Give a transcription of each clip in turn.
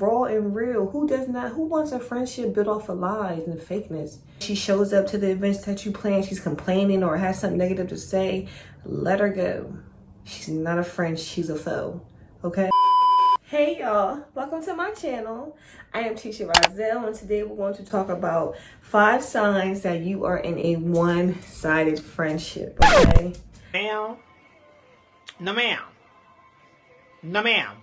Raw and real. Who does not? Who wants a friendship built off of lies and fakeness? She shows up to the events that you plan. She's complaining or has something negative to say. Let her go. She's not a friend. She's a foe. Okay? Hey y'all, welcome to my channel. I am Tesha Rozell, and today we're going to talk about 5 signs that you are in a one-sided friendship, okay? Ma'am. No ma'am. No ma'am.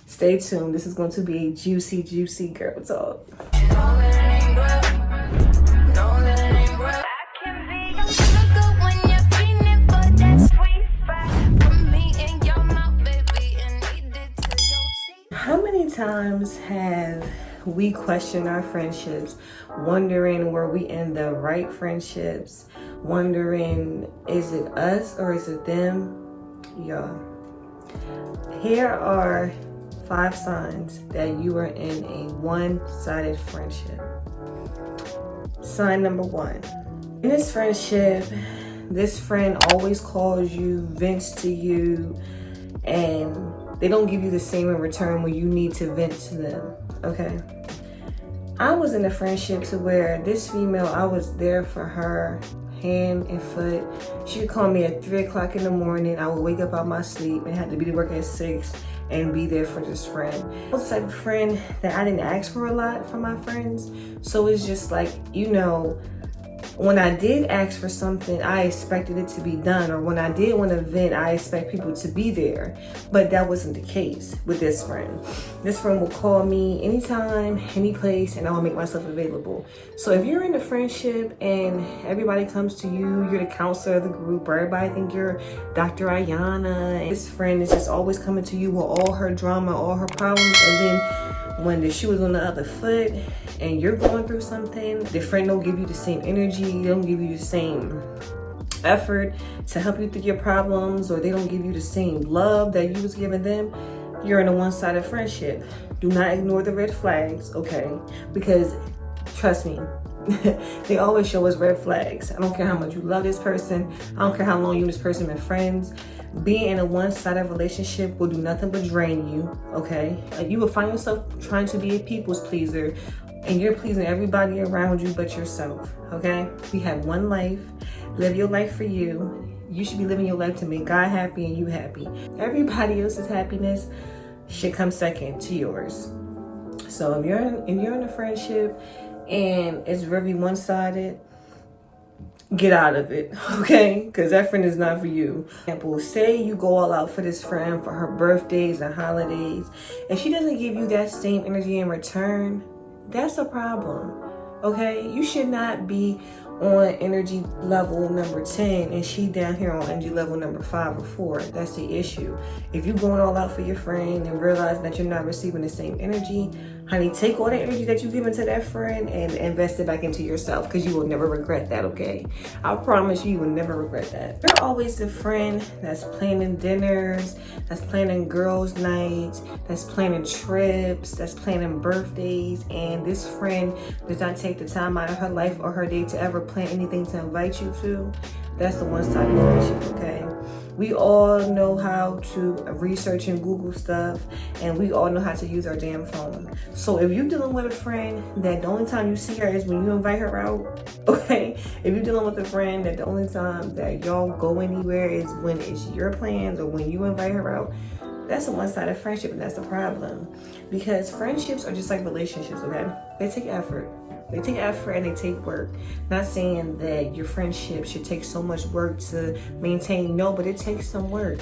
Stay tuned. This is going to be a juicy, juicy girl talk. How many times have we questioned our friendships, wondering were we in the right friendships, wondering is it us or is it them? Y'all, here are 5 signs that you are in a one-sided friendship. Sign number 1. In this friendship, this friend always calls you, vents to you, and they don't give you the same in return when you need to vent to them, okay? I was in a friendship to where this female, I was there for her hand and foot. She would call me at 3 o'clock in the morning. I would wake up out my sleep and had to be to work at 6 and be there for this friend. I was the type of friend that I didn't ask for a lot from my friends. So it's just like, you know, when I did ask for something, I expected it to be done. Or when I did want to vent, I expect people to be there. But that wasn't the case with this friend. This friend will call me anytime, any place, and I will make myself available. So if you're in a friendship and everybody comes to you, you're the counselor of the group, or everybody think you're Dr. Ayana, and this friend is just always coming to you with all her drama, all her problems, and then when the shoe is on the other foot and you're going through something, the friend don't give you the same energy, they don't give you the same effort to help you through your problems, or they don't give you the same love that you was giving them, you're in a one-sided friendship. Do not ignore the red flags, okay? Because trust me, they always show us red flags. I don't care how much you love this person. I don't care how long you and this person been friends. Being in a one-sided relationship will do nothing but drain you, okay? You will find yourself trying to be a people's pleaser, and you're pleasing everybody around you but yourself, okay? We have one life. Live your life for you. You should be living your life to make God happy and you happy. Everybody else's happiness should come second to yours. So if you're in a friendship and it's very one-sided, get out of it, okay? Because that friend is not for you. Example, say you go all out for this friend for her birthdays and holidays. If she doesn't give you that same energy in return, that's a problem, okay? You should not be on energy level number 10 and she down here on energy level number 5 or 4. That's the issue. If you're going all out for your friend and realizing that you're not receiving the same energy, honey, take all the energy that you've given to that friend and invest it back into yourself, because you will never regret that, okay? I promise you will never regret that. You're always the friend that's planning dinners, that's planning girls' nights, that's planning trips, that's planning birthdays, and this friend does not take the time out of her life or her day to ever plan anything to invite you to. That's the one-sided friendship, okay? We all know how to research and Google stuff, and we all know how to use our damn phone. So if you're dealing with a friend that the only time you see her is when you invite her out, okay? If you're dealing with a friend that the only time that y'all go anywhere is when it's your plans or when you invite her out, that's a one-sided friendship, and that's the problem. Because friendships are just like relationships, okay? They take effort. They take effort and they take work. Not saying that your friendship should take so much work to maintain. No, but it takes some work.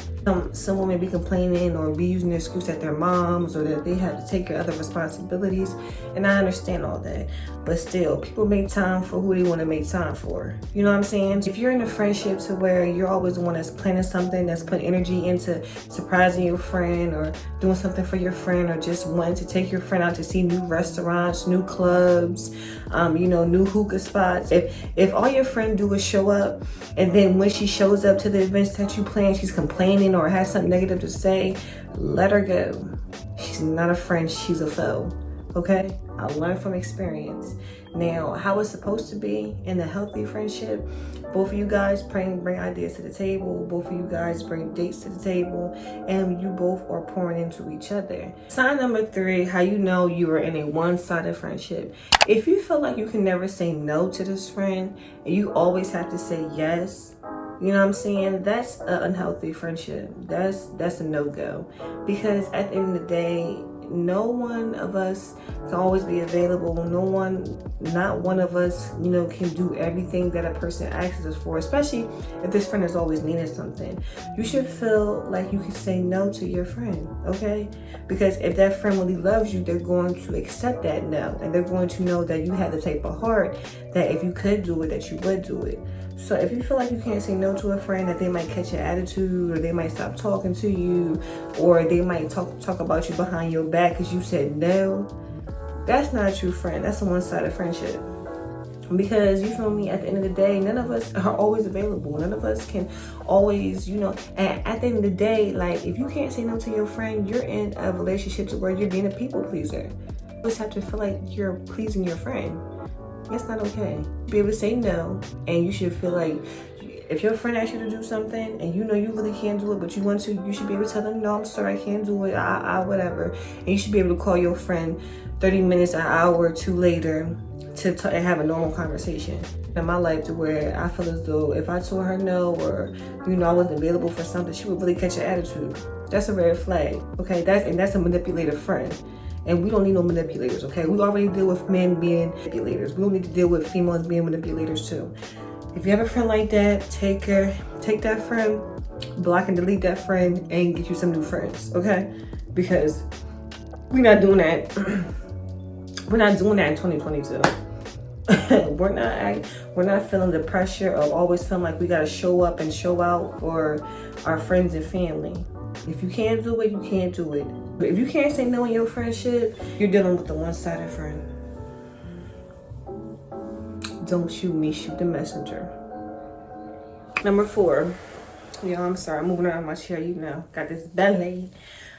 Some women be complaining or be using the excuse that they're moms or that they have to take care of other responsibilities. And I understand all that. But still, people make time for who they want to make time for. You know what I'm saying? If you're in a friendship to where you're always the one that's planning something, that's putting energy into surprising your friend or doing something for your friend, or just wanting to take your friend out to see new restaurants, new clubs, new hookah spots. If all your friend do is show up, and then when she shows up to the events that you plan, she's complaining or has something negative to say, let her go. She's not a friend, she's a foe. okay? I learned from experience. Now, how it's supposed to be in a healthy friendship, both of you guys bring ideas to the table, both of you guys bring dates to the table, and you both are pouring into each other. Sign number 3, how you know you are in a one-sided friendship. If you feel like you can never say no to this friend, and you always have to say yes, you know what I'm saying? That's an unhealthy friendship. That's a no-go. Because at the end of the day, no one of us can always be available. Not one of us, can do everything that a person asks us for, especially if this friend is always needing something. You should feel like you can say no to your friend, okay? Because if that friend really loves you, they're going to accept that no, and they're going to know that you have the type of heart that if you could do it, that you would do it. So if you feel like you can't say no to a friend, that they might catch your attitude, or they might stop talking to you, or they might talk about you behind your back because you said no, that's not a true friend. That's a one-sided friendship. Because, you feel me, at the end of the day, none of us are always available. None of us can always, and at the end of the day, like, if you can't say no to your friend, you're in a relationship to where you're being a people pleaser. You just have to feel like you're pleasing your friend. That's not okay. Be able to say no, and you should feel like if your friend asks you to do something and you know you really can't do it, but you want to, you should be able to tell them, no, I'm sorry, I can't do it, I whatever. And you should be able to call your friend 30 minutes, an hour or two later to and have a normal conversation. In my life, to where I feel as though if I told her no, or I wasn't available for something, she would really catch an attitude. That's a red flag, okay? That's a manipulative friend. And we don't need no manipulators, okay? We already deal with men being manipulators. We don't need to deal with females being manipulators too. If you have a friend like that, take that friend, block and delete that friend, and get you some new friends, okay? Because we're not doing that. We're not doing that in 2022. We're not feeling the pressure of always feeling like we gotta show up and show out for our friends and family. If you can't do it, you can't do it. But if you can't say no in your friendship, you're dealing with a one-sided friend. Don't shoot me, shoot the messenger. Number 4. I'm sorry, I'm moving around my chair, got this belly.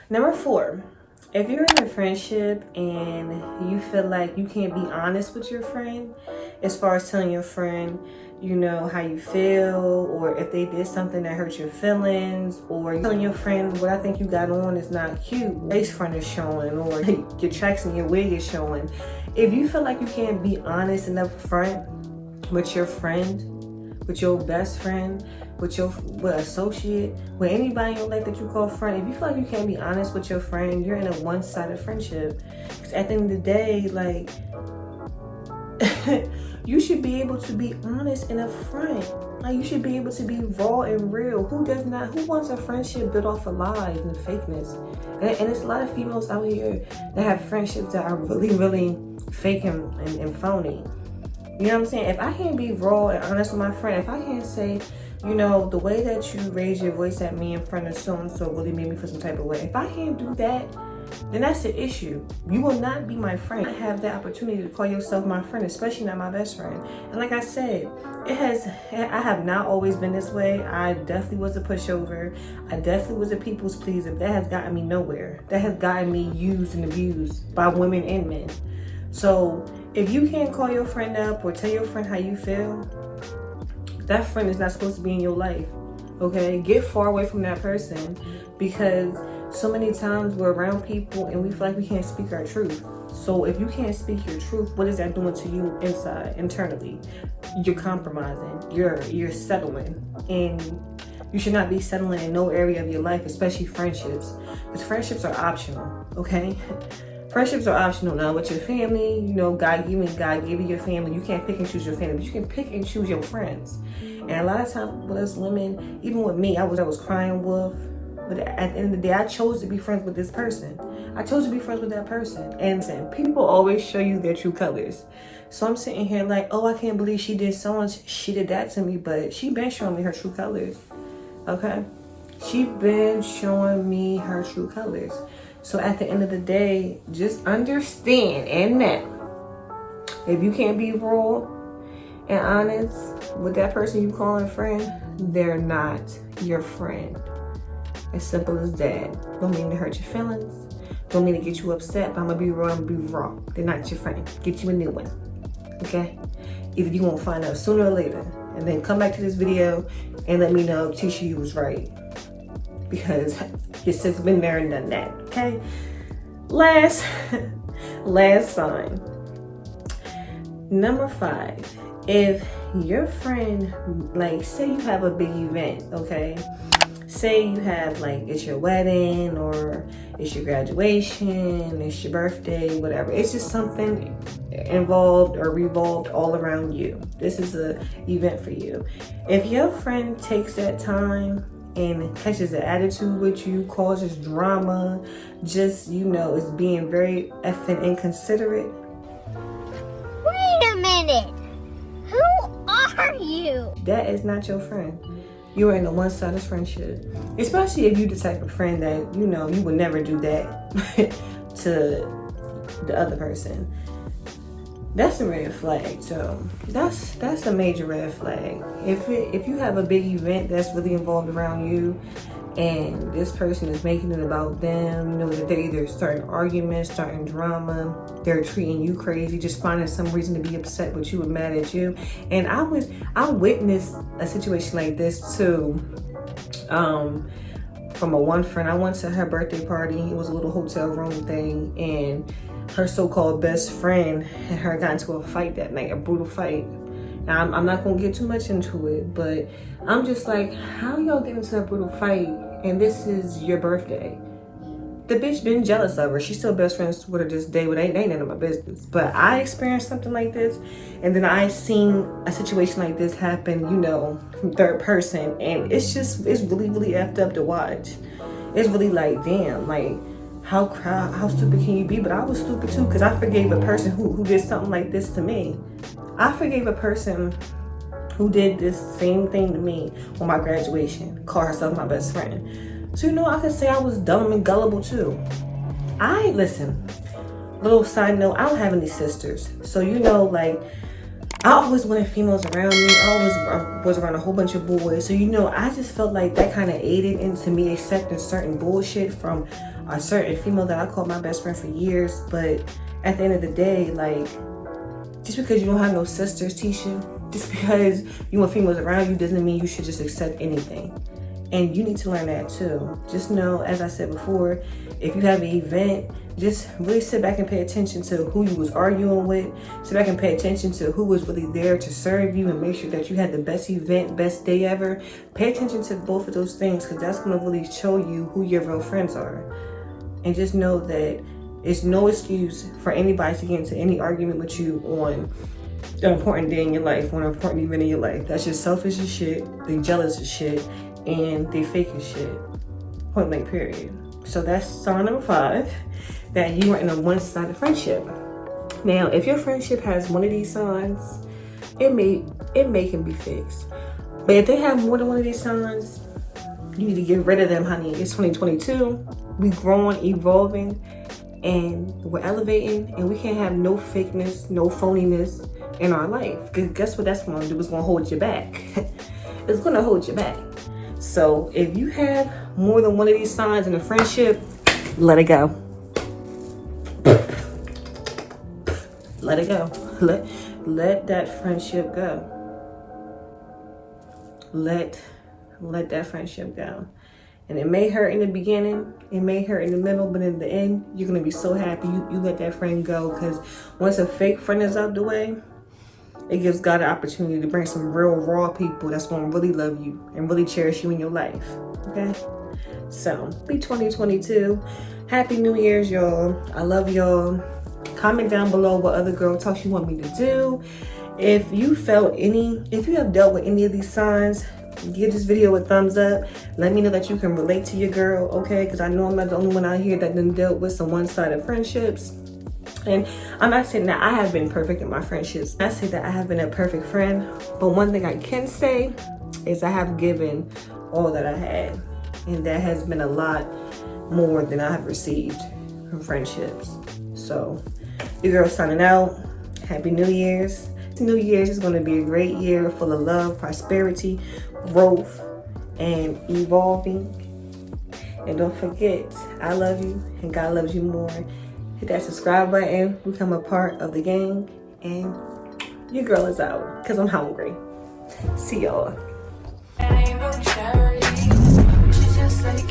Number 4, if you're in a friendship and you feel like you can't be honest with your friend, as far as telling your friend, how you feel, or if they did something that hurt your feelings, or telling your friend what I think you got on is not cute, lace front is showing, or your tracks and your wig is showing. If you feel like you can't be honest and upfront with your friend, with your best friend, with associate, with anybody in your life that you call friend, if you feel like you can't be honest with your friend, you're in a one-sided friendship. Because at the end of the day, like, you should be able to be honest and upfront. Like, you should be able to be raw and real. Who wants a friendship built off of lies and fakeness? And there's a lot of females out here that have friendships that are really, really fake and phony. You know what I'm saying? If I can't be raw and honest with my friend, if I can't say, the way that you raise your voice at me in front of so-and-so really made me feel some type of way. If I can't do that, then that's the issue. You will not be my friend. I have the opportunity to call yourself my friend, especially not my best friend. And like I said, I have not always been this way. I definitely was a pushover. I definitely was a people's pleaser. That has gotten me nowhere. That has gotten me used and abused by women and men. So if you can't call your friend up or tell your friend how you feel, that friend is not supposed to be in your life, okay? Get far away from that person, because so many times we're around people and we feel like we can't speak our truth. So if you can't speak your truth, what is that doing to you internally? You're compromising, you're settling, and you should not be settling in no area of your life, especially friendships, because friendships are optional, okay? Friendships are optional. Now with your family, God gave you your family. You can't pick and choose your family, but you can pick and choose your friends. And a lot of times with us women, even with me, I was crying wolf. But at the end of the day, I chose to be friends with this person. I chose to be friends with that person. And people always show you their true colors. So I'm sitting here like, oh, I can't believe she did so much. She did that to me, but she been showing me her true colors. Okay? She been showing me her true colors. So at the end of the day, just understand and know, if you can't be raw and honest with that person you calling a friend, they're not your friend. As simple as that. Don't mean to hurt your feelings. Don't mean to get you upset, but I'm gonna be real, I'm gonna be raw. They're not your friend. Get you a new one, okay? Either you won't find out sooner or later. And then come back to this video and let me know, Tesha, you was right. Because your sis been there and done that, okay? Last sign. Number 5. If your friend, like, say you have a big event, okay? Say you have, like, it's your wedding or it's your graduation, it's your birthday, whatever. It's just something involved or revolved all around you. This is an event for you. If your friend takes that time and catches an attitude with you, causes drama, just, you know, is being very effing inconsiderate. Wait a minute. Who are you? That is not your friend. You're in a one-sided friendship. Especially if you're the type of friend that, you know, you would never do that to the other person. That's a red flag. So that's a major red flag. If you have a big event that's really involved around you and this person is making it about them, you know, that they're either starting arguments, starting drama, they're treating you crazy, just finding some reason to be upset with you and mad at you. And I witnessed a situation like this too, from one friend. I went to her birthday party. It was a little hotel room thing, and her so-called best friend and her got into a fight that night, a brutal fight. Now, I'm not gonna get too much into it, but I'm just like, how y'all get into a brutal fight and this is your birthday? The bitch been jealous of her. She's still best friends with her this day, but ain't none of my business. But I experienced something like this, and then I seen a situation like this happen, you know, from third person, and it's really, really effed up to watch. It's really like, damn, like, how stupid can you be? But I was stupid too, because I forgave a person who did something like this to me. I forgave a person who did this same thing to me on my graduation, called herself my best friend. So, you know, I could say I was dumb and gullible too. Listen, little side note, I don't have any sisters. So, you know, like, I always wanted females around me. I always was around a whole bunch of boys. So, you know, I just felt like that kind of aided into me accepting certain bullshit from a certain female that I called my best friend for years. But at the end of the day, like, just because you don't have no sisters, Tesha, just because you want females around you doesn't mean you should just accept anything. And you need to learn that too. Just know, as I said before, if you have an event, just really sit back and pay attention to who you was arguing with. Sit back and pay attention to who was really there to serve you and make sure that you had the best event, best day ever. Pay attention to both of those things, because that's going to really show you who your real friends are. And just know that it's no excuse for anybody to get into any argument with you on an important day in your life, on an important event in your life. That's just selfish as shit. They jealous as shit. And they fake as shit. Point blank, period. So that's sign number 5, that you are in a one-sided friendship. Now, if your friendship has one of these signs, it may can be fixed. But if they have more than one of these signs, you need to get rid of them, honey. It's 2022. We growing, evolving, and we're elevating, and we can't have no fakeness, no phoniness in our life. Because guess what that's going to do? It's going to hold you back. It's going to hold you back. So if you have more than one of these signs in a friendship, let it go. Let it go. Let that friendship go. Let that friendship go. And it may hurt in the beginning, it may hurt in the middle, but in the end, you're gonna be so happy you let that friend go. Because once a fake friend is out the way, it gives God an opportunity to bring some real raw people that's gonna really love you and really cherish you in your life, okay? So, be 2022. Happy New Year's, y'all. I love y'all. Comment down below what other girl talks you want me to do. If you have dealt with any of these signs, give this video a thumbs up. Let me know that you can relate to your girl, okay? Because I know I'm not the only one out here that done dealt with some one-sided friendships. And I'm not saying that I have been perfect in my friendships. I say that I have been a perfect friend. But one thing I can say is I have given all that I had. And that has been a lot more than I have received from friendships. So, your girl signing out. Happy New Year's. New Year's is going to be a great year full of love, prosperity, growth, and evolving. And don't forget, I love you and God loves you more. Hit that subscribe button, become a part of the gang, and your girl is out because I'm hungry. See y'all. Ain't no charity. She's just like